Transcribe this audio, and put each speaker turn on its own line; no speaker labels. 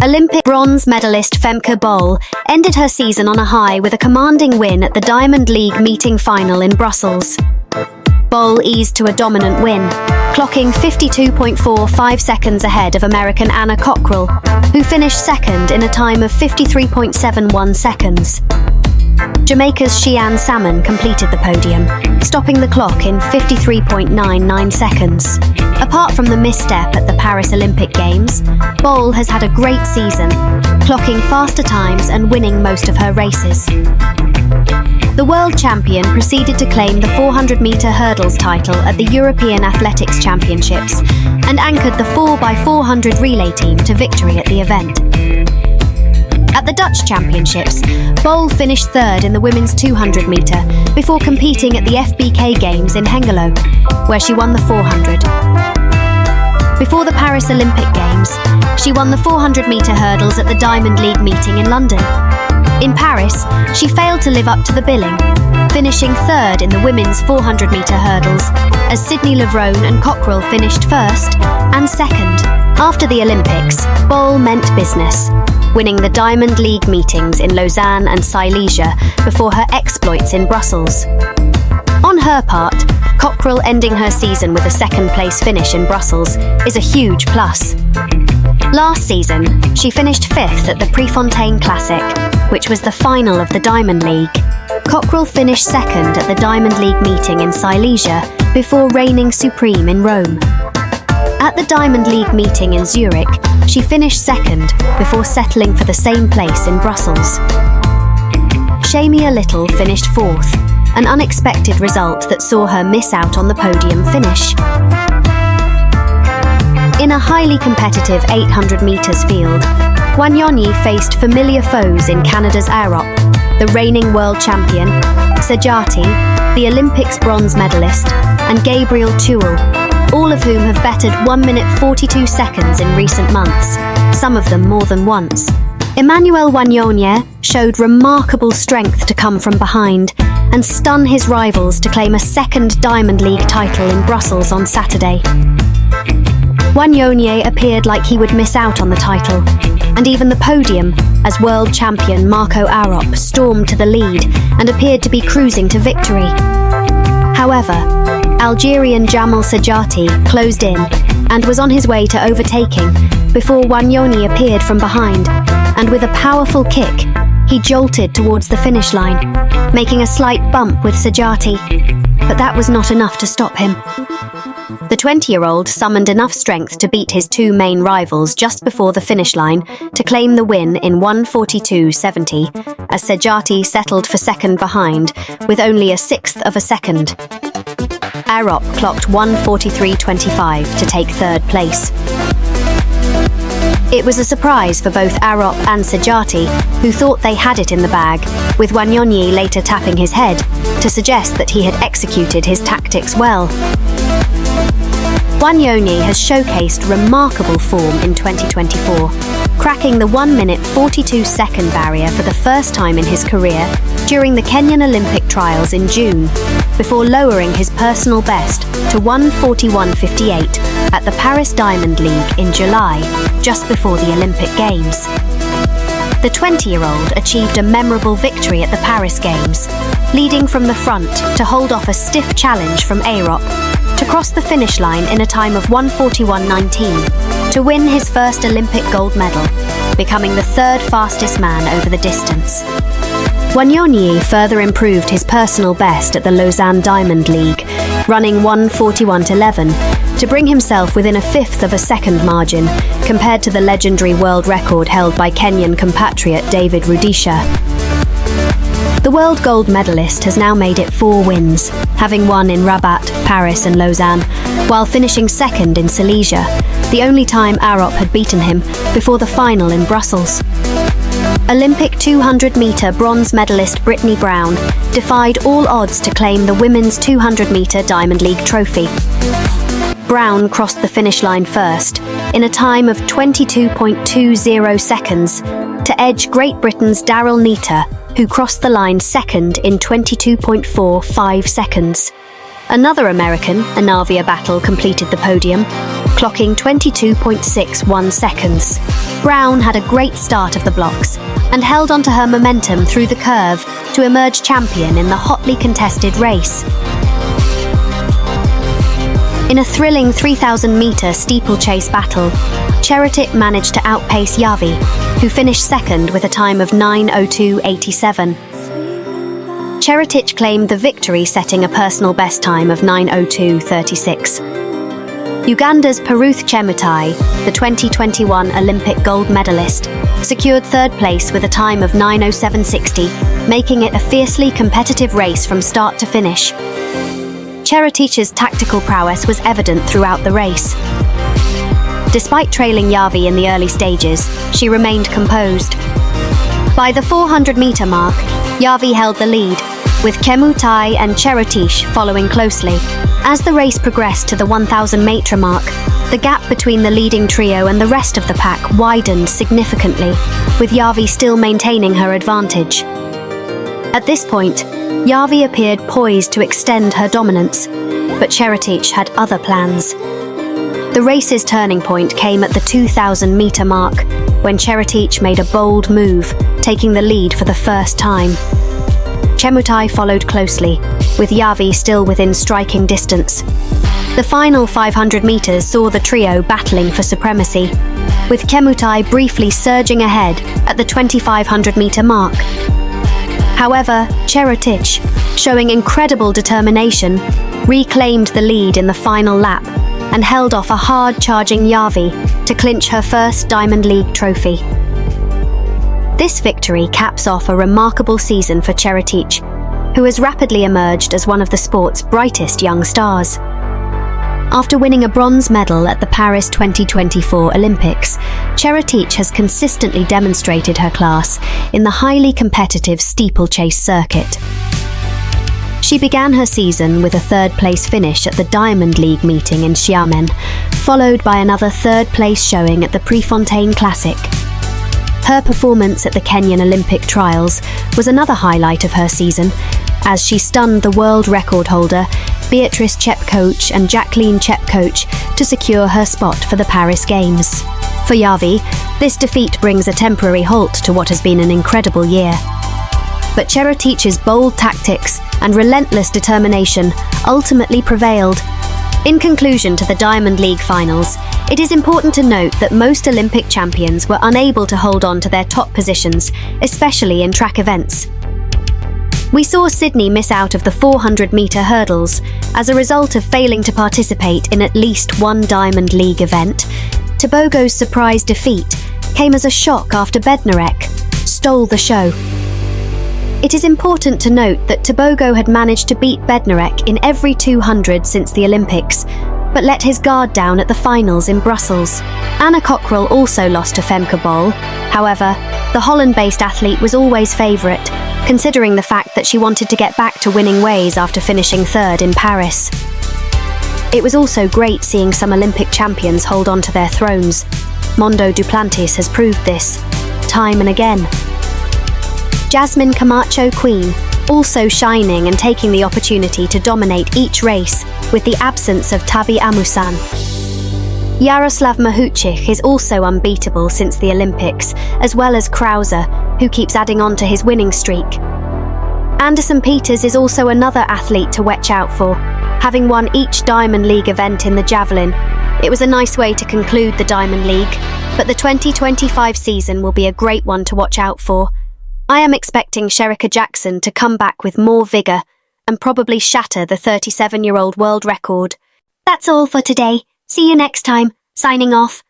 Olympic bronze medalist Femke Bol ended her season on a high with a commanding win at the Diamond League meeting final in Brussels. Bol eased to a dominant win, clocking 52.45 seconds ahead of American Anna Cockrell, who finished second in a time of 53.71 seconds. Jamaica's Shianne Salmon completed the podium, stopping the clock in 53.99 seconds. Apart from the misstep at the Paris Olympic Games, Bol has had a great season, clocking faster times and winning most of her races. The world champion proceeded to claim the 400-metre hurdles title at the European Athletics Championships and anchored the 4x400 relay team to victory at the event. At the Dutch Championships, Bol finished third in the women's 200-metre before competing at the FBK Games in Hengelo, where she won the 400. Before the Paris Olympic Games, she won the 400-metre hurdles at the Diamond League meeting in London. In Paris, she failed to live up to the billing, finishing third in the women's 400-metre hurdles, as Sydney Levrone and Cockrell finished first and second. After the Olympics, Bol meant business, winning the Diamond League meetings in Lausanne and Silesia before her exploits in Brussels. On her part, Cockrell ending her season with a second-place finish in Brussels is a huge plus. Last season, she finished fifth at the Prefontaine Classic, which was the final of the Diamond League. Cockrell finished second at the Diamond League meeting in Silesia before reigning supreme in Rome. At the Diamond League meeting in Zurich, she finished second before settling for the same place in Brussels. Shamia Little finished fourth, an unexpected result that saw her miss out on the podium finish. In a highly competitive 800 metres field, Wanyonyi faced familiar foes in Canada's Aarop, the reigning world champion, Sajati, the Olympics bronze medalist, and Gabriel Tuel, all of whom have bettered 1 minute 42 seconds in recent months, some of them more than once. Emmanuel Wanyonyi showed remarkable strength to come from behind and stun his rivals to claim a second Diamond League title in Brussels on Saturday. Wanyonyi appeared like he would miss out on the title, and even the podium, as world champion Marco Arop stormed to the lead and appeared to be cruising to victory. However, Algerian Jamal Sajati closed in and was on his way to overtaking before Wanyonyi appeared from behind, and with a powerful kick, he jolted towards the finish line, making a slight bump with Sajati, but that was not enough to stop him. The 20-year-old summoned enough strength to beat his two main rivals just before the finish line to claim the win in 1:42.70, as Sajati settled for second behind with only a sixth of a second. Arop clocked 1:43.25 to take third place. It was a surprise for both Arop and Sajati, who thought they had it in the bag, with Wanyonyi later tapping his head to suggest that he had executed his tactics well. Wanyonyi has showcased remarkable form in 2024, cracking the 1 minute 42 second barrier for the first time in his career during the Kenyan Olympic trials in June, before lowering his personal best to 1:41.58 at the Paris Diamond League in July, just before the Olympic Games. The 20-year-old achieved a memorable victory at the Paris Games, leading from the front to hold off a stiff challenge from Arop, to cross the finish line in a time of 1:41.19 to win his first Olympic gold medal, becoming the third fastest man over the distance. Wanyonyi further improved his personal best at the Lausanne Diamond League, running 1:41.11 to bring himself within a fifth of a second margin compared to the legendary world record held by Kenyan compatriot David Rudisha. The world gold medalist has now made it 4 wins, having won in Rabat, Paris and Lausanne, while finishing second in Silesia, the only time Arop had beaten him before the final in Brussels. Olympic 200-metre bronze medalist Brittany Brown defied all odds to claim the women's 200-metre Diamond League trophy. Brown crossed the finish line first, in a time of 22.20 seconds, to edge Great Britain's Daryl Neita, who crossed the line second in 22.45 seconds. Another American, Anavia Battle, completed the podium, clocking 22.61 seconds. Brown had a great start of the blocks and held onto her momentum through the curve to emerge champion in the hotly contested race. In a thrilling 3,000-metre steeplechase battle, Cheritic managed to outpace Yavi, who finished second with a time of 9:02.87. Cheritic claimed the victory, setting a personal best time of 9:02.36. Uganda's Peruth Chemutai, the 2021 Olympic gold medalist, secured third place with a time of 9:07.60, making it a fiercely competitive race from start to finish. Cheritic's tactical prowess was evident throughout the race. Despite trailing Yavi in the early stages, she remained composed. By the 400-metre mark, Yavi held the lead, with Chemutai and Cheritic following closely. As the race progressed to the 1,000-metre mark, the gap between the leading trio and the rest of the pack widened significantly, with Yavi still maintaining her advantage. At this point, Yavi appeared poised to extend her dominance, but Cheritic had other plans. The race's turning point came at the 2,000-metre mark, when Cheritic made a bold move, taking the lead for the first time. Chemutai followed closely, with Yavi still within striking distance. The final 500 metres saw the trio battling for supremacy, with Chemutai briefly surging ahead at the 2,500-metre mark. However, Cheritic, showing incredible determination, reclaimed the lead in the final lap and held off a hard-charging Yavi to clinch her first Diamond League trophy. This victory caps off a remarkable season for Cheritic, who has rapidly emerged as one of the sport's brightest young stars. After winning a bronze medal at the Paris 2024 Olympics, Cheritic has consistently demonstrated her class in the highly competitive steeplechase circuit. She began her season with a third-place finish at the Diamond League meeting in Xiamen, followed by another third-place showing at the Prefontaine Classic. Her performance at the Kenyan Olympic trials was another highlight of her season, as she stunned the world record holder Beatrice Chepkoech and Jacqueline Chepkoech to secure her spot for the Paris Games. For Yavi, this defeat brings a temporary halt to what has been an incredible year. But Cheritic's bold tactics and relentless determination ultimately prevailed. In conclusion to the Diamond League finals, it is important to note that most Olympic champions were unable to hold on to their top positions, especially in track events. We saw Sydney miss out of the 400-metre hurdles as a result of failing to participate in at least one Diamond League event. Tobago's surprise defeat came as a shock after Bednarek stole the show. It is important to note that Tobago had managed to beat Bednarek in every 200 since the Olympics, but let his guard down at the finals in Brussels. Anna Cockrell also lost to Femke Bol. However, the Holland-based athlete was always favourite, considering the fact that she wanted to get back to winning ways after finishing third in Paris. It was also great seeing some Olympic champions hold on to their thrones. Mondo Duplantis has proved this, time and again. Jasmine Camacho Queen, also shining and taking the opportunity to dominate each race with the absence of Tavi Amusan. Yaroslav Mahuchik is also unbeatable since the Olympics, as well as Krauser, who keeps adding on to his winning streak. Anderson Peters is also another athlete to watch out for, having won each Diamond League event in the javelin. It was a nice way to conclude the Diamond League, but the 2025 season will be a great one to watch out for. I am expecting Shericka Jackson to come back with more vigour and probably shatter the 37-year-old world record. That's all for today. See you next time. Signing off.